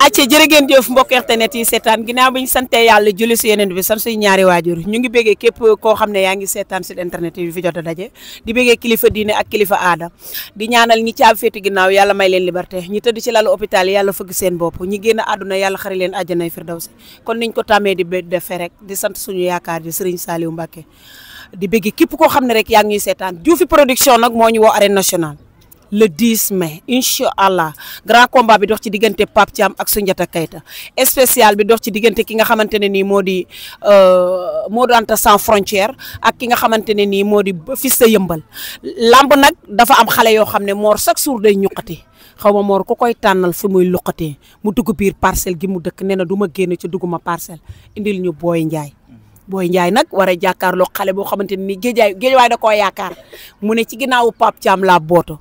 acca jërë ngeen jëf mbokk internet yi seetaan ginnaaw bi ñu sante yàlla julli si yeneen bi sant suñu ñaari waajur ñu ngi béggee képp koo xam ne yaa ngi seetaan si internet yi fi jot a daje di béggee kilifa diine ak kilifa aada di ñaanal ñi caabi féeti ginnaaw yàlla may leen liberté ñi tëdd ci lalu hôpital yi yàlla fëgg seen bopp ñi génn àdduna yàlla xari leen àjjanay firdawsi kon niñ ko tàmmee di defee rek di sant suñu yaakaar di Serigne Saliou Mbacké di béggee képp koo xam ne rek yaa ngi ñuy seetaan Dioufy production nag moo ñu woo arène nationale le 10 mai incha allah grand combat bi dox ci diggante Pape Thiam ak Soundiata Keita spécial bi dox ci diggante ki nga xamante ne nii moo di Modou Anta sans frontière ak ki nga xamante ne nii moo di Fils de Yeumbeul lamb nag dafa am xale yoo xam ne Mor chaque jour day ñuqati xaw ma Mor ku koy tànnal fu muy luqatee mu dugg biir parcelle gi mu dëkk nee na du ma génn ci dugguma parcelle indil ñu Boy Ndiaye. Boy Ndiaye nag war a jàkkaarloo xale boo xamante ne nii géejawaay da koo yaakaar mu ne ci ginnaawu Pape Thiam laa booto.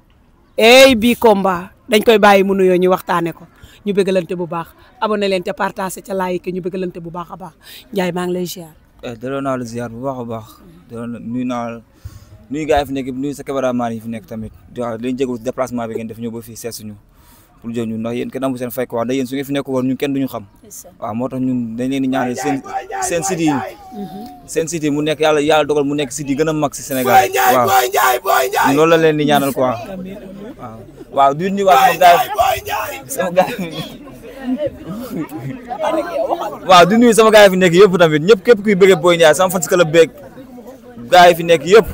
bii combat dañ koy bàyyi mu nuyoo ñu waxtaanee ko ñu bëggalante bu baax abonné leen te partagé ca like ñu bëggalante bu baax a baax Ndiaye maa ngi lay ziar. delloo naa la ziar bu baax a baax nuyu naa nuyu gars yi fi nekk nuyu sa cameraman yi fi nekk tamit waaw dañu jégalu déplacement bi ngeen def ñëw ba fii seet suñu pour jël ñu ndax yéen kenn amu seen fay quoi ndax yéen su ngeen fi nekk woon ñun kenn duñu xam waaw moo tax ñun dañ leen di ñaanal seen site yi seen site yi mu nekk yàlla dogal mu nekk site yi gën a mag si Sénégal waaw loolu la leen di ñaanal quoi waaw du ñu waa sama gars waaw du nuyu sama gars yi fi nekk yëpp tamit ñëpp képp kuy bëggee Boy Ndiaye sama fan si club beeg gars yi fi nekk yëpp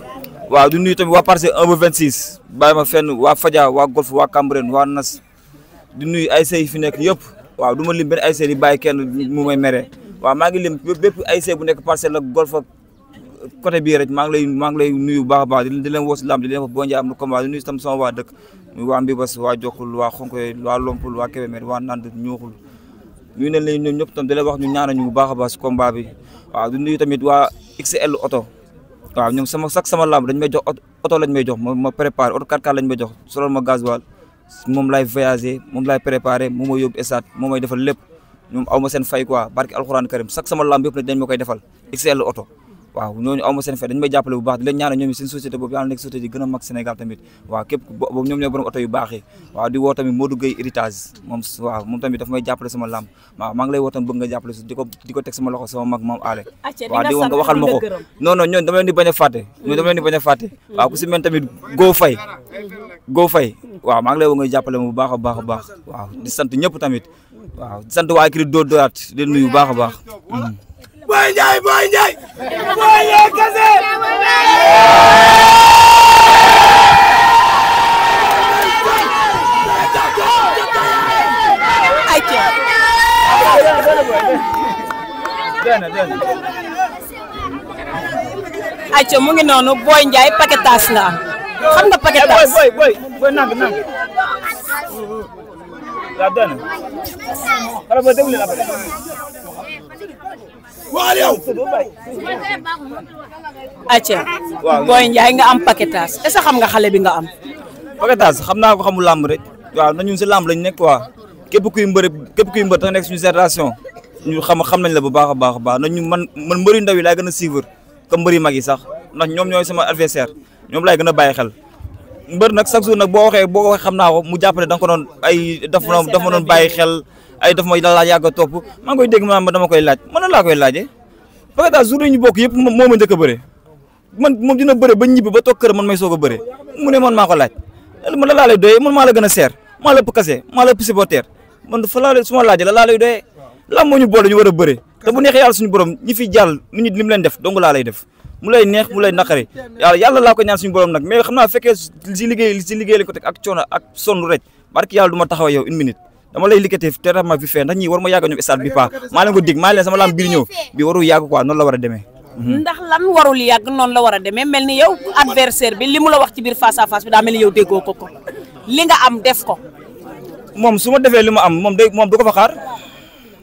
waaw du nuyu tamit waa Parcelles 1 ba 26 bàyyi ma fenn waa Fadia waa Golf waa Cambérène waa Nas di nuyu ay yi fi nekk yëpp waaw du ma lim benn ASC di bàyyi kenn mu may mere waaw maa ngi lim bépp ASC bu nekk Parcelles ak Golf ak côté bii rek maa ngi lay nuyu bu baax a baax di leen woo si lamb di leen wax Boy Ndiaye am na combat di nuyu tam sama waa dëkk muy waa Mbibas waa Jokkul waa Xonkoy waa Lompul waa Kébémer waa Nand Ñuuxul nuyu nañ leen ñoom ñëpp tam di leen wax ñu ñaanal ñu bu baax a baax si combat bi waaw di nuyu tamit waa XL oto waaw ñoom sama lamb dañ may jox oto lañ may jox ma préparé oto 4x4 lañ may jox solol ma gasoil moom laay voyager moom laay préparé moom mooy yóbbu stade moom mooy defal lépp ñoom aw ma seen fay quoi barki alxuraan karim sama lamb yëpp nag dañ ma koy defal XL oto waaw ñooñu aw ma seen fay dañ may jàppale bu baax di leen ñaanal ñoom seen société boobu yàlla nekk société yi gën a mag Sénégal tamit waaw képp boobu ñoom ñoo borom oto yu baax yi waaw di woo tamit Modou Gueye héritage moom tamit daf may jàppale sama lamb waaw maa ngi lay woo tamit bëgg nga jàppale su di ko teg sama loxo sama mag moom aale waaw di woo nga waxal ma ko non ñoon dama leen di bañ a fàtte waaw ku si mel tamit Go Faye waaw maa ngi lay woo nga jàppale ma bu baax a baax a baax waaw di sant ñëpp tamit waaw di sant waa écrit dóor dóoraat di nuyu bu baax a baax Boy Ndiaye Boy Ndiaye kese ayca mu ngi noonu Boy Ndiaye paquetage la am xam nga paquetage boy nang la dana ala ba déglu la waaw yow acca Boy Ndiaye nga am paquetage est-ce que xam nga xale bi nga am paquetage xam naa ko xamul làmb rek waaw na ñun si làmb lañ nekk quoi képp kuy mbër tax nekk suñu génération ñu xam nañ la bu baax a baax na ñu man mbëri ndaw yi laay gën a suivre comme mbëri mag yi sax ndax ñoom ñooy sama adversaire ñoom laay gën a bàyyi xel mbër nag chaque jour nag boo waxee xam naa ko mu jàppale da nga ko doon ay daf ma doon bàyyi xel ay daf ma la yàgg a topp maa ngi koy dégg ma dama koy laaj man laa koy laajee parce que jour yi ñu bokk yëpp moo ma njëkk a bëre man moom dina bëre ba ñibbi ba toog kër man may soog a bëre mu ne man maa ko laaj man la laa lay doyee man maa la gën a seer maa la ëpp kase maa la ëpp supporter man fa laa su ma laajee la laa lay doyee la moo ñu boole ñu war a bëre te bu neexee yàlla suñu borom ñi fi jàll nit ñi li mu leen def dong laa lay def mu lay neex mu lay naqari yàlla laa ko ñaan suñu borom nag mais xam naa fekkee si liggéey lañ ko teg ak coono ak sonn rek barki yàlla du ma taxaw yow une minute dama lay liggéey traitement bi fee ndax ñii war ma yàgg ñoom stade bi pas maa leen ko dig maa leen sama lamb biir ñëw bi waru yàgg quoi noonu la war a demee ndax lan warul yàgg noonu la war a demee mel ni yow adversaire bi li mu la wax ci biir face à face bi daa mel ni yow déggoo ko li nga am def ko moom su ma defee li ma am moom du ko fa xaar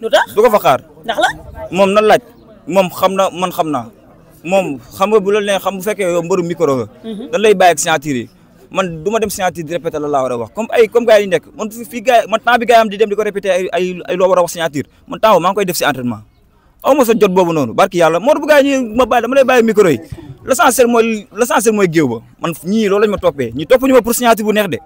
lu tax du ko fa xaar ndax la moom na laaj moom xam na man xam naa moom xam nga bu la nee xam bu fekkee yow mbëru micro nga dañ lay bàyyi ak signature yi man du ma dem signature di répété la laa war a wax comme gars yi nekk man fii gars man temps bi gars yi am di dem di ko répété ay loo war a wax signature man temps maa ngi koy def si entraînement aw ma sa jot boobu noonu barki yàlla moo bu gars yi ñi ma bàyyi dama lay bàyyi micro yi l'essentiel mooy géew ba man ñii loolu lañ ma toppee ñi topp ñu ma pour signature bu neex de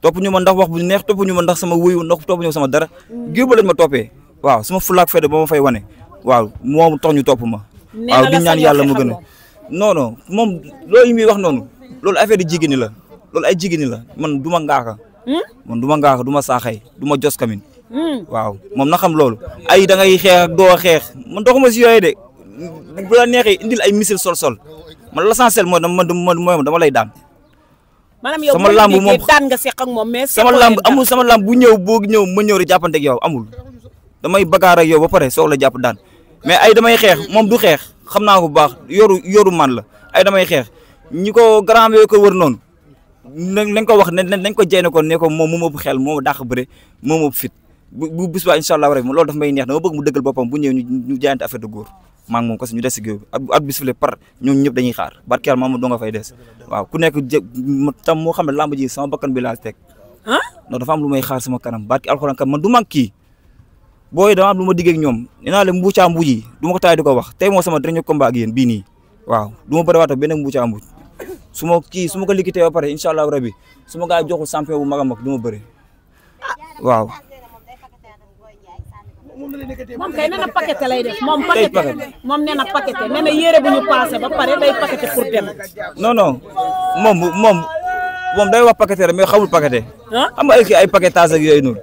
topp ñu ma ndax wax bu neex topp ñu ma ndax sama wuyu ndax topp ñu sama dara géew ba lañ ma toppee waaw sama fulaak fedde ba ma fay wane waaw moom tax ñu topp ma waaw di ñaan yàlla mu gën a non non moom loolu muy wax noonu loolu affaire di jigéen ñi la loolu ay jigéen ñi la man du ma ngaaka man du ma ngaaka du ma saaxay du ma jos kamin waaw moom na xam loolu ay da ngay xeex ak doo xeex man doxuma si yooyu de bu la neexee indil ay missile sol man l'essentiel mooy dama lay daan. maanaam yow sama lamb moom daan nga seq ak moom mais sama lamb amul sama lamb bu ñëw boo ñëw ma ñëw rek jàppante ak yow amul damay bagaar ak yow ba pare soog la jàpp daan mais ay damay xeex moom du xeex xam naa ko bu baax yoru man la ay damay xeex ñi ko grand bi ko wër noonu nañ ko wax nañ ko jeyne ko ne ko moom moo ëpp xel moo dàq bëre moo ëpp fit bu bis ba incha allah rek loolu daf may neex dama bëgg mu dëggal boppam bu ñëw ñu jaayante affaire de góor maa ngi moom parce que ñu des si géew bi at bis file par ñoom ñëpp dañuy xaar barkeel maama doo nga fay des waaw ku nekk tam moo xam ne lamb ji sama bakkan bi laa teg ndax dafa am lu may xaar sama kanam barki alxuraan kan man du mag kii booy dama am lu ma digg ak ñoom dinaa leen mbuucaa mbuuj yi du ma ko taay di ko wax tey moo sama dernier combat ak yéen bii nii waaw du ma bëri waata benn mbuucaa mbuuj su ma ko liggéeyee ba pare incha allah rabi su ma gaa joxul champion bu mag a mag du ma bëri waaw. moom kay nee na paquet lay def moom paquet moom nee na paquet nee na yére bu ñu passé ba pare day paquet pour dem. non moom day wax paquet rek mais xamul paquet. xam nga ay paquetage ak yooyu noonu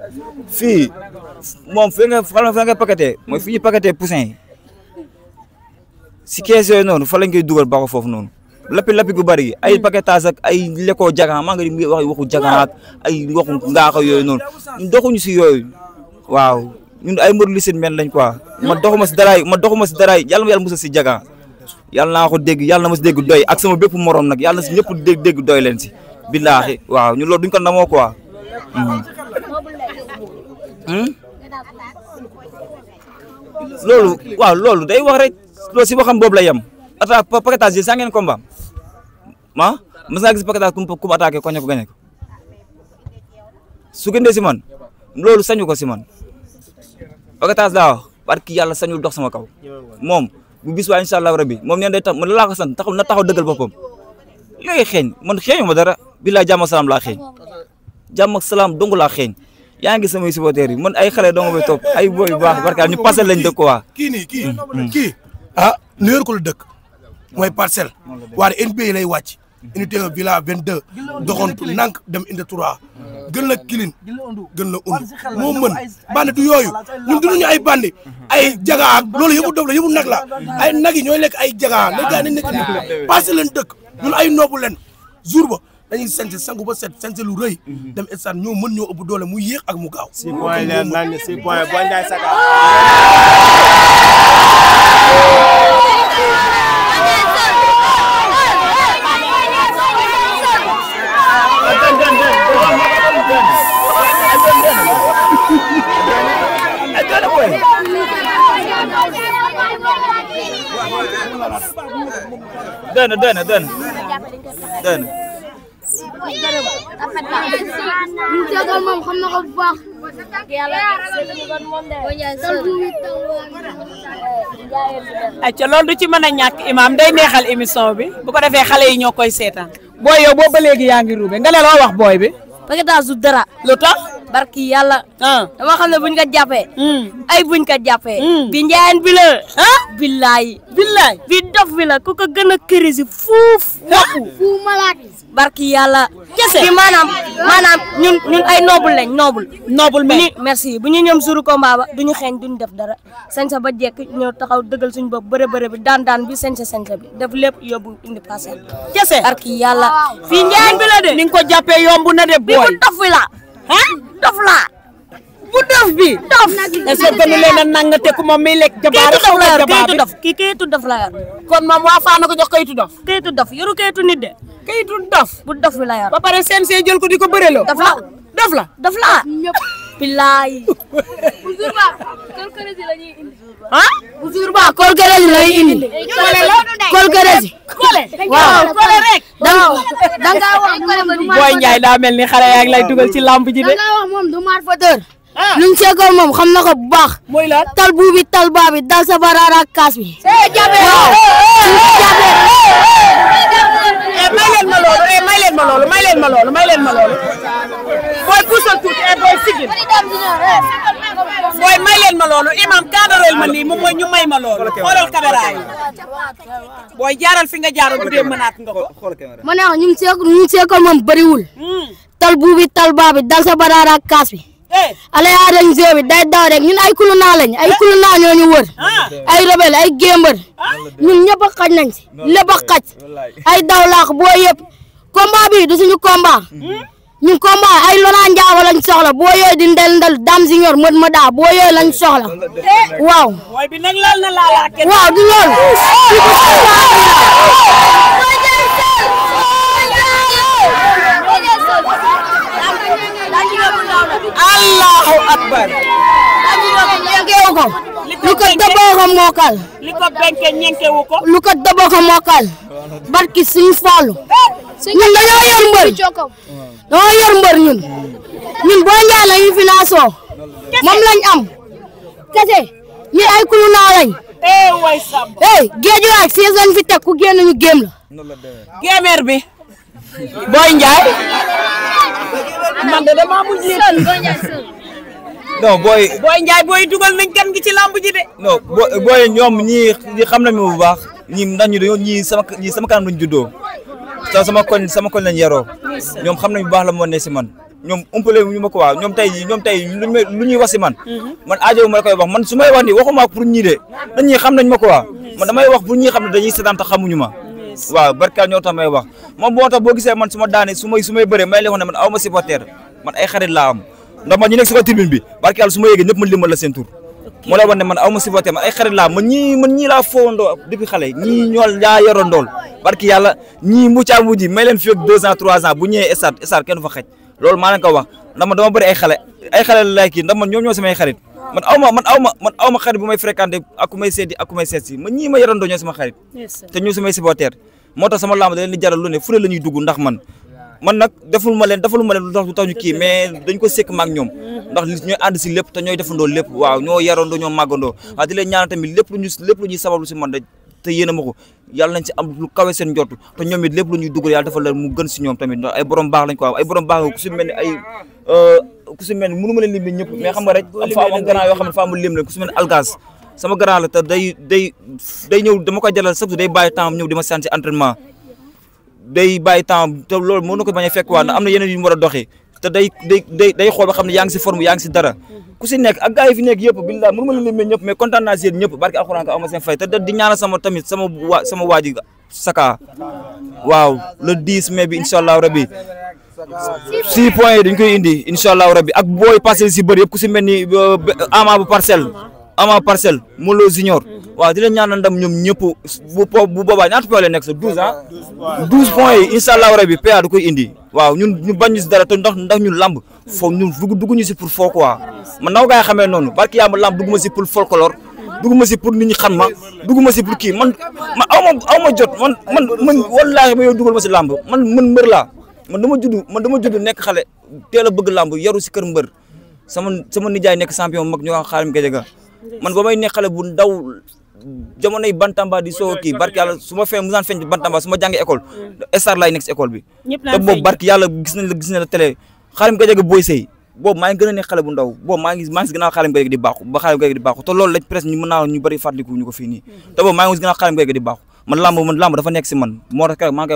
fii moom fi nga paqueté mooy fi ñu paqueté poussin yi si kees yooyu noonu fa lañ koy dugal ba ko foofu noonu lappi gu bari ay paquetage ak ay lekkoo jagan maa ngi wax waxu jagan ak ay waxu ngaaka yooyu noonu ñun doxuñu si yooyu waaw. ñun ay mbër lisin men lañ quoi ma doxuma si daraay yàlla ma yàlla musa si jaga yàlla naa ko dégg yàlla na ma si dégg doy ak sama bépp morom nag yàlla na si ñëpp dégg doy leen si billaahi waaw ñun loolu duñ ko namoo quoi loolu day wax rek loolu si waxam boobu la yem attaque paquetage yi saa ngeen combat ma mas naa gis paquetage ku attaqué ko gañe ko su gëndee si man loolu sañu ko si man paquetage laa wax barki yàlla sañul dox sama kaw moom bu bis waa incha allah rabbi moom neen day tax man laa ko sant na taxaw dëggal boppam léegi xeeñ man xeeñu ma dara billaay jàmm ak salaam laa xeeñ jàmm ak salaam dong laa xeeñ yaa ngi samay supporters yi man ay xale dong bay topp ay boy yu baax barka ñu parcelle lañ dëkk waa kii New York la dëkk mooy parcelle waaye NBA lay wàcc unité villa 22 doxantu nank dem indi 3 gën la kilin gën la und moo mën bandi du yooyu ñun duñu ay bandi ay jaga loolu yëpp dof la yëpp nag la ay nag yi ñooy lekk ay jaga les gars nañ nekk ni passé leen dëkk ñun ay noobu leen jour ba dañuy sense sangu ba set sense lu rëy dem stade ñoo mën ñoo ëpp doole mu yéex ak mu gaaw 6 points leen nañ 6 points Boy Ndiaye Saka dën moom xam na ko bu baax acca loolu du ci mën a ñàkk imam day neexal émission bi bu ko defee xale yi ñoo koy seetaan booy yow boo ba léegi yaa ngi ruube nga ne loo wax booy bi paquetage du dara lu tax barki yàlla dama xam ne buñ ko jàppee ay buñ ko jàppee bi njaayeen bi la billaay bi dof bi la ku ko gën a crise fuuf fu malaat barki yàlla kese bi maanaam ñun ay noble mais merci bu ñu ñoom suru combat ba duñu xeeñ duñu def dara sañsa ba jekk ñëw taxaw dëggal suñu bopp bëre bi daan bi sañsa bi def lépp yóbbu indi passé kese barki yàlla fii njaayeen bi la de ni nga ko jàppee yomb na de booy bu dof bi la dof la bu dof bi dof est-ce que gënu leen a nanga te ku moom miy lekk jabaar kayitu dof kii kayitu dof la yor kon moom waa Fane ko jox kayitu dof kayitu dof yoru kayitu nit de kayitu dof bu dof bi la yor ba pare seen see jël ko di ko bëreloo dof la billaay bu jour ba kol gërësi lay indi kol gërësi waaw kole rek danga wax Boy Ndiaye daa mel ni xale yaa ngi lay dugal ci lamb ji de danga wax moom du maar fateur luñ seegoon moom xam na ko bu baax mooy lan tal buubi tal baabi dal sa baraara ak kaas bi may leen ma loolu booy puusal tuuti booy sigil booy may leen ma loolu imam kaadaral ma nii moom mooy ñu may ma loolu xoolal caméra yi booy jaaral fi nga jaaral bu dee mënaat nga ko ma ne ñu ngi seekal moom bëriwul tal buubi tal baabi dal sa baraara ak kaas bi ale yaa dañ jeu bi day daw rek ñun ay kuluna lañ ay kuluna ñoo ñu wër ay rebel ay gémbër ñun ñëpp a xaj nañ si lépp a xaj ay daw laax boo yëpp combat bi du suñu combat ñun combat ay Laurent Ndiago lañ soxla boo yooyu di ndel Dame Junior mët ma daa boo yooyu lañ soxla waaw booy bi nag laal na laalaat kenn waaw du loolu Allahu akbar ñenkewu ko lu ko daboo ko mookal li ko benke ñenkewu ko lu ko daboo ko mookal barki suñu Fallu ñun dañoo yor mbër ñun boo njaay la ñu financé moom lañ am kese ñi ay kulu naa lañ way sam géeju waay siis lañ fi teg ku génn ñu géem la géemeer bi Boy Ndiaye man de dama mujj non Boy Ndiaye booy dugal nañ kan gi ci lamb ji de non Boy ñoom ñii xam nañu bu baax ñii ndax ñu dañoo ñii sama kanam lañ juddoo te sama koñ lañ yaroo ñoom xam nañu bu baax la moo ne si man ñoom umpale ñu ma ko waaw ñoom tey lu ñuy wax si man man aajowu ma la koy wax man su may wax ni waxuma pour ñii de dañuy xam nañ ma ko waaw man damay wax pour ñi xam ne dañuy seetaan te xamuñu ma waaw barka ñoo tax may wax moom boo tax boo gisee man su ma daane su may bëree may leen wax ne man aw ma supporter man ay xarit laa am ndax man ñu nekk si ko tribune bi barka yàlla su ma yéegee ñëpp man limal la seen tur moo lay wax ne man aw ma supporter man ay xarit laa man ñii laa foondoo depuis xale ñii ñool yaa yorondool barki yàlla ñii muccaa mujji may leen fi ak 2 ans 3 ans bu ñëwee stade kenn fa xaj loolu maa leen ko wax ndax man dama bëri ay xale la kii ndax man ñoom ñoo samay xarit man aw ma xarit bu may fréquenté ak ku may seeti ak ku may seet si man ñii ma yorondoo ñoo sama xarit te ñoo samay supporter moo tax sama lamb da leen di jaral lu ne fu ne la ñuy dugg ndax man nag defaluma leen lu tax ñu kii mais dañ ko sekk maak ñoom ndax ñooy ànd si lépp te ñooy defandoo lépp waaw ñoo yarandoo ñoo màggandoo waaw di leen ñaanal tamit lépp lu ñuy sabablu si man te yéen a ma ko yàlla nañ si am lu kawe seen njort te ñoom it lépp lu ñuy dugal yàlla defal leen mu gën si ñoom tamit ndax ay borom baax lañ ko ay borom baax ku si mel ni mënu ma leen lim ñëpp mais xam nga rek am grand yoo xam ne fa amul lim leen ku si mel ni algaz sama grand la te day ñëw dama koy jalal sax day bàyyi temps ñëw di ma sant si entraînement day bàyyi temps te loolu mën na ko bañ a fekk waa na am na yeneen yu mu war a doxee te day xool ba xam ne yaa ngi si forme yaa ngi si dara ku si nekk ak gars yi fi nekk yëpp billahi mënu ma leen limee ñëpp mais kontaan naa si yéen ñëpp barke alxuraan ka am ma seen fay te di ñaanal sama waa ji Saka waaw le 10 mai bi incha allah rabi 6 points yi dañ koy indi incha allah rabi ak booy passé si bëri yëpp ku si mel ni Ama bu parcelle Molo Junior waaw di leen ñaanal ndam ñoom ñëpp bu boobaa ñaata points la nekk sa 12 ah 12 points yi incha allah rabi PA du koy indi waaw ñu bañ ñu si dara te ndax ñun lamb foofu ñun dugg ñu si pour foo quoi man naw gaa yi xamee noonu barki yaa ma lamb dugg ma si pour folklore dugg ma si pour nit ñi xam ma dugg ma si pour kii man aw ma jot man wallaahi ma yow dugal ma si lamb man mbër laa man dama judd nekk xale teel a bëgg lamb yaru si kër mbër sama nijaay nekk champion mag ñu wax Xaarim Gadiaga man ba may nekk xale bu ndaw jamonoy bantamba di soo kii barki yàlla su ma musaan feeñ bantamba su ma jàngee école star laay nekk si école bi te boobu barki yàlla gis nañ la télé Xaarim Gadiaga booy sëy boobu maa ngi gën a nekk xale bu ndaw boobu maa ngi si gën a Xaarim Gadiaga di baaxu ba Xaarim Gadiaga di baaxu te loolu lañ presque ñu mën naa ñu bëri fàttaliku ñu ko fii nii te boobu maa ngi si gën a Xaarim Gadiaga di baaxu man lamb dafa nekk si man moo tax maa ngi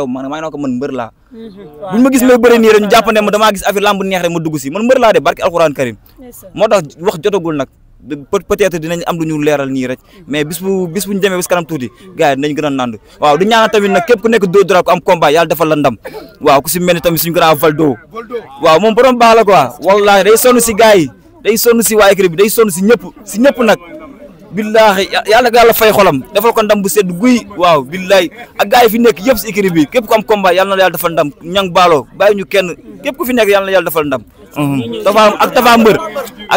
ko man mbër laa buñ ma gis may bëri nii rek ñu jàpp ne ma damaa gis affaire lamb neex rek ma dugg si man mbër laa de barki alxuraan karim moo tax wax jotagul nag peut-être dinañ am lu ñu leeral nii rek mais bis bu ñu demee bis kanam tuuti gars yi dinañ gën a nand waaw di ñaanal tamit nag képp ku nekk doo dara ko am combat yàlla defal la ndam waaw ku si mel ni tamit suñu grand Valdo waaw moom borom baax la quoi wallaahi day sonn si gars yi day sonn si waa équipe bi day sonn si ñëpp nag billaahi yàlla fay xolam defal ko ndam bu sedd guy waaw billaahi ak gars yi fi nekk yëpp si équipe bi képp ku am combat yàlla na yàlla defal ndam ñang baalo bàyyi ñu kenn képp ku fi nekk yàlla na yàlla defal ndam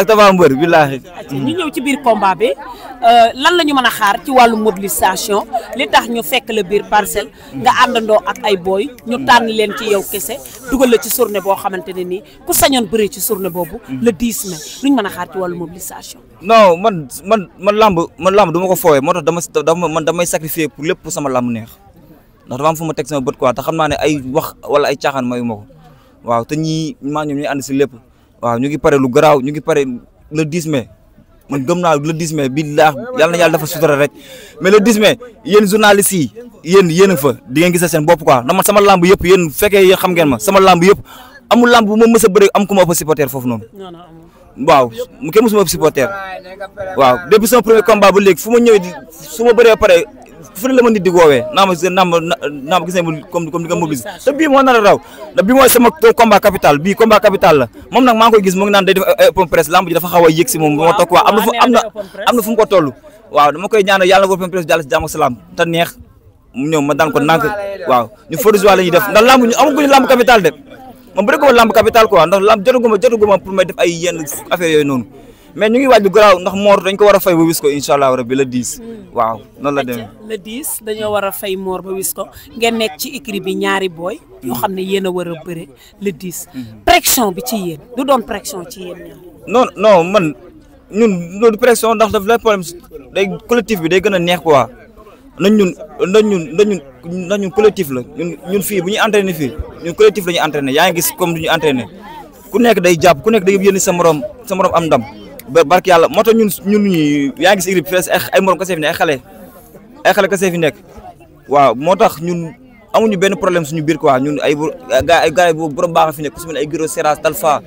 Tapha Mbeur billaahi ñu ñëw ci biir combat bi lan la ñu mën a xaar ci wàllu mobilisation li tax ñu fekk la biir parcelle nga àndandoo ak ay booy ñu tànn leen ci yow kese dugal la ci journée boo xamante ne nii ku sañoon bëri ci journée boobu le 10 mai lu ñu mën a xaar ci wàllu mobilisation. non man lamb du ma ko foowee moo tax damay sacrifier pour lépp pour sama lamb neex ndax dama am fu ma teg sama bët quoi te xam naa ne ay wax wala ay caaxaan mayu ma ko waaw te ñii maa ñoom ñooy ànd si lépp waaw ñu ngi pare lu garaaw ñu ngi pare le 10 mai man gëm naa le 10 mai billaahi yàlla na yàlla dafa sutura rek mais le 10 mai yéen journalistes yi yéen a fa di ngeen gis seen bopp quoi ndax man sama lamb yëpp yéen fekkee yéen xam ngeen ma sama lamb yëpp amul lamb bu ma mës a bëri am ku ma ëpp supporter foofu noonu waaw mu kenn mësuma ëpp supporter waaw depuis sama premier combat ba léegi fu ma ñëwee su ma bëree pare fu ne la ma nit di woowee naa ma gis nañ comme di nga mobiliser te bii moo nar a raw da bii mooy sama combat capital bii combat capital la moom nag maa ngi koy gis mu ngi naan day def open press lamb ji dafa xaw a yëg si moom moo toog quoi am na fu mu ko toll waaw dama koy ñaanal yàlla na open press jàll si jàmm ak salaam te neex mu ñëw ma daan ko nànk waaw ñu fodusoi la ñuy def ndax lamb ñu amaguñu lamb capital de moom bëri ko lamb capital quoi ndax lamb jotaguma pour may def ay yenn affaire yooyu noonu mais ñu ngi waaj lu garaaw ndax Mor dañ ko war a fay ba wis ko incha allah rabbi le 10 waaw noonu la demee. le 10 dañoo war a fay Mor ba wis ko ngeen nekk ci écrit bi ñaari booy yoo xam ne yéen a war a bëre le 10 pression bi ci yéen du doon pression ci yéen ñaar. non man ñun loolu pression ndax daf lay problème day collectif bi day gën a neex quoi ñun collectif la ñun fii bu ñuy entraîné fii ñun collectif la ñuy entraîné yaa ngi gis comme du ñu entraîné ku nekk day jàpp ku nekk day yéene sa morom am ndam. barke yàlla moo tax ñun ñi yaa ngi gis équipe bi ay morom kese fi ne ay xale kese fi nekk waaw moo tax ñun amuñu benn problème suñu biir quoi ñun ay gars yi borom baax fi nekk ku su mel ay Giro Seras Talfa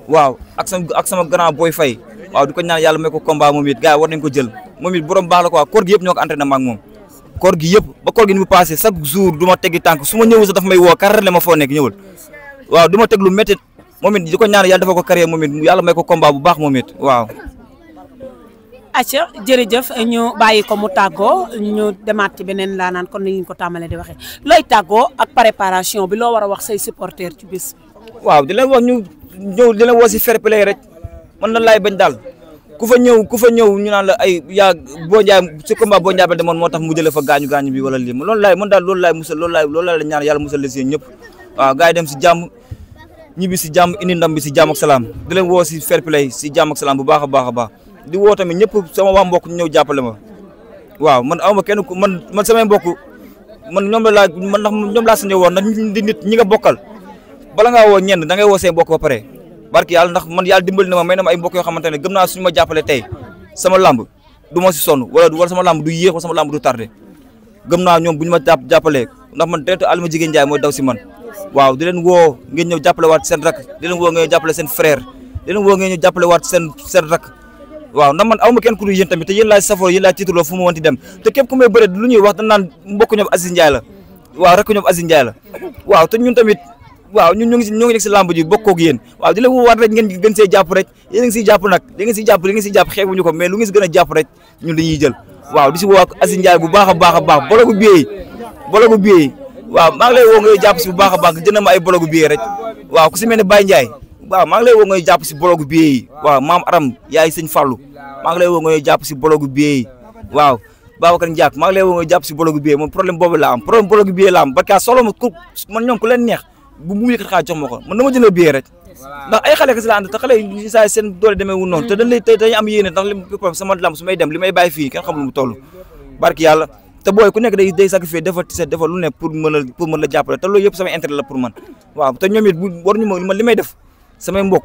waaw ak sama grand boy Faye waaw di ko ñaan yàlla may ko combat moom it gars yi war nañ ko jël moom it borom baax la quoi koor gi yëpp ñoo ko entraîné ak moom koor gi yëpp ba koor gi ni mu passé chaque jour du ma teggi tànk su ma ñëwul sax daf may woo karale ma foo nekk ñëwal waaw du ma teg lu métti moom it di ko ñaan yàlla dafa ko carrière moom it yàlla may ko combat bu baax moom it waaw. acca jërëjëf ñu bàyyi ko mu tàggoo ñu demaat ci beneen laa naan kon ni ñu ko tàmbalee di waxee looy tàggoo ak préparation bi loo war a wax say supporters ci bis. waaw di leen wax ñu ñëw di leen woo si fair play rek man lan laay bañ daal ku fa ñëw ñu naan la ay yaa boo jaay si combat boo jaay ba demoon moo tax mu jëlee fa gaañu bi wala lii loolu laay musal loolu laay ñaan yàlla musal leen si ñëpp waaw gars yi dem si jàmm. ñibbi si jàmm indi ndam bi si jàmm ak salaam di leen woo si fair play si jàmm ak salaam bu baax a baax di woo tamit ñëpp sama waa mbokk ñu ñëw jàppale ma waaw man awma kenn ku man samay mbokk man ñoom laa sañ a woo ndax di nit ñi nga bokkal bala ngaa woo ñenn da ngay woo say mbokk ba pare barki yàlla ndax man yàlla dimbali na ma may na ma ay mbokk yoo xamante ne gëm naa suñu ma jàppale tey sama lamb du ma si sonn wala sama lamb du yéex wala sama lamb du tardé gëm naa ñoom bu ñu ma jàppalee ndax man direct Alima Jigéen Njaay mooy daw si man waaw di leen woo ngeen ñëw jàppale waat seen rak di leen woo ngeen jàppale seen frère di leen woo ngeen ñëw jàppale waat seen rak waaw ndax man awma kenn ku dul yéen tamit te yéen laay safoo yéen laay tiitaloo fu mu wanti dem te képp ku may bëre lu ñuy wax dañ naan mbokk ñoom Aziz Ndiaye la waaw rek ñoom Aziz Ndiaye la waaw te ñun tamit waaw ñun ñoo ngi nekk si lamb ji bokkoo ak yéen waaw di leen woo waat rek ngeen gën see jàpp rek yéen a ngi siy jàpp nag li ngeen siy jàpp xeebuñu ko mais lu ngeen si gën a jàpp rek ñun dañuy jël waaw di si woo ak Aziz Ndiaye bu baax a baax bologu biyeey waaw maa ngi lay woo ngay jàpp si bu baax a baax jënd ma ay bologu biyeey rek waaw ku si mel ne Baye Ndiaye waaw maa ngi lay woo ngay jàpp si bologu biyeey waaw maam Aram yaay sëñ Fallou maa ngi lay woo ngay jàpp si bologu biyeey waaw Babacar Ndiak maa ngi lay woo ngay jàpp si bologu biyeey moom problème boobu la am problème bologu biyeey la am parce que solo ma ku man ñoom ku leen neex bu mu yëkkat xaa jox ma ko man dama jënd biyeey rek ndax ay xale kese la ànd te xale yi saa seen doole demee wu noonu te dañuy am yéene ndax sama lamb su may dem li may bàyyi fii kenn xamul mu toll barki yàlla te booy ku nekk day sacrifier defal lu ne pour mën la jàppale te loolu yëpp sama intérêt la pour man waaw te ñoom it waruñu ma li may def samay mbokk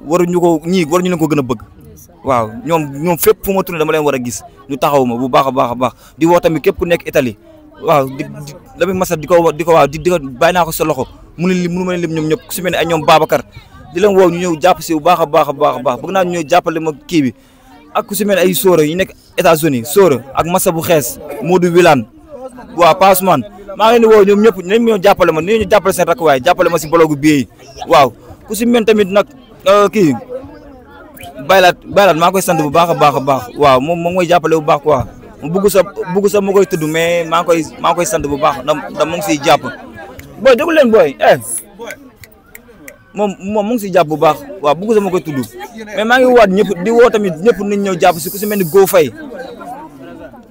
waruñu leen ko gën a bëgg waaw ñoom fépp fu ma tourné dama leen war a gis ñu taxaw ma bu baax a baax di woo tamit képp ku nekk Italie waaw dama masa di ko waaw di ko bàyyi naa ko sa loxo mënu ma leen lim ñoom ñëpp su mel ne ay ñoom Babacar di leen woo ñu ñëw jàpp si bu baax a baax bëgg naa ñu ñëw jàppale ma kii bi ak ku si mel ne ay Sora yi nekk États-Unis Sora ak Massa bu xees Modou Wilane waaw Passeman maa ngi leen di woo ñoom ñëpp nañ ñëw jàppale ma ni ñu jàppale seen rakk waaye jàppale ma si bologu bii waaw ku si mel tamit nag kii baylaat maa ngi koy sant bu baax a baax waaw moom mooy jàppale bu baax quoi mu bugg sa ma koy tudd mais maa ngi koy sant bu baax ndax mu ngi siy jàpp booy déglu leen booy moom mu ngi siy jàpp bu baax waaw bugg sa ma koy tudd mais maa ngi waat ñëpp di woo tamit ñëpp nañ ñëw jàpp si ku si mel ni Go Faye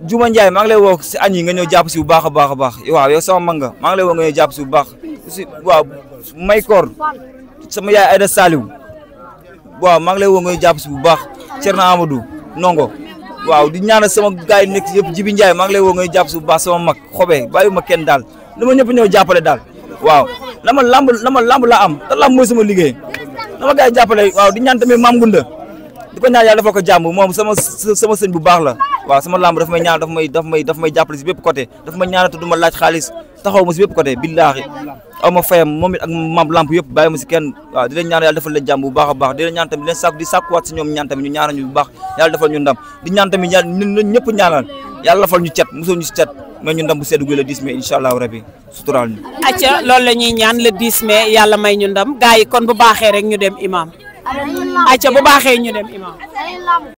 Juma Ndiaye maa ngi lay woo si añ yi nga ñëw jàpp si bu baax a baax waaw yow sama mag nga maa ngi lay woo nga ñëw jàpp si bu baax si waaw Maykor sama yaay Aïda Saliou waaw maa ngi lay woo nga ñëw jàpp si bu baax Thierno Amadou Nongo waaw di ñaanal sama gars yi nekk yëpp Jibi Ndiaye maa ngi lay woo nga ñëw jàpp si bu baax sama mag xobee bàyyi ma kenn daal dama ñëpp ñëw jàppale daal waaw lamb laa am te lamb mooy sama liggéey dama gars yi jàppale waaw di ñaan tamit maam Ngunda di ko ñaan yàlla dafa ko jàmm moom sama sëñ bu baax la waaw sama lamb daf may ñaan daf may jàppale si bépp côté daf may ñaanal te du ma laaj xaalis taxaw ma si bépp côté billaahi aw ma fayam moom it ak maam lamp yëpp bàyyi ma si kenn waaw di leen ñaan yàlla defal leen jàmm bu baax a baax di leen ñaan tamit leen sàkku di sàkkuwaat si ñoom ñaan tamit ñu ñaanal ñu bu baax yàlla defal ñu ndam di ñaan tamit ñun ñëpp ñaanal yàlla defal ñu cet mosoo ñu si cet mais ñu ndam bu seddu gu le 10 mai incha allahu rabi suturaal ñu acca loolu la ñuy ñaan le 10 mai yàlla may ñu ndam gars yi kon bu baaxee rek ñu dem imam acca bu baaxee ñu dem imam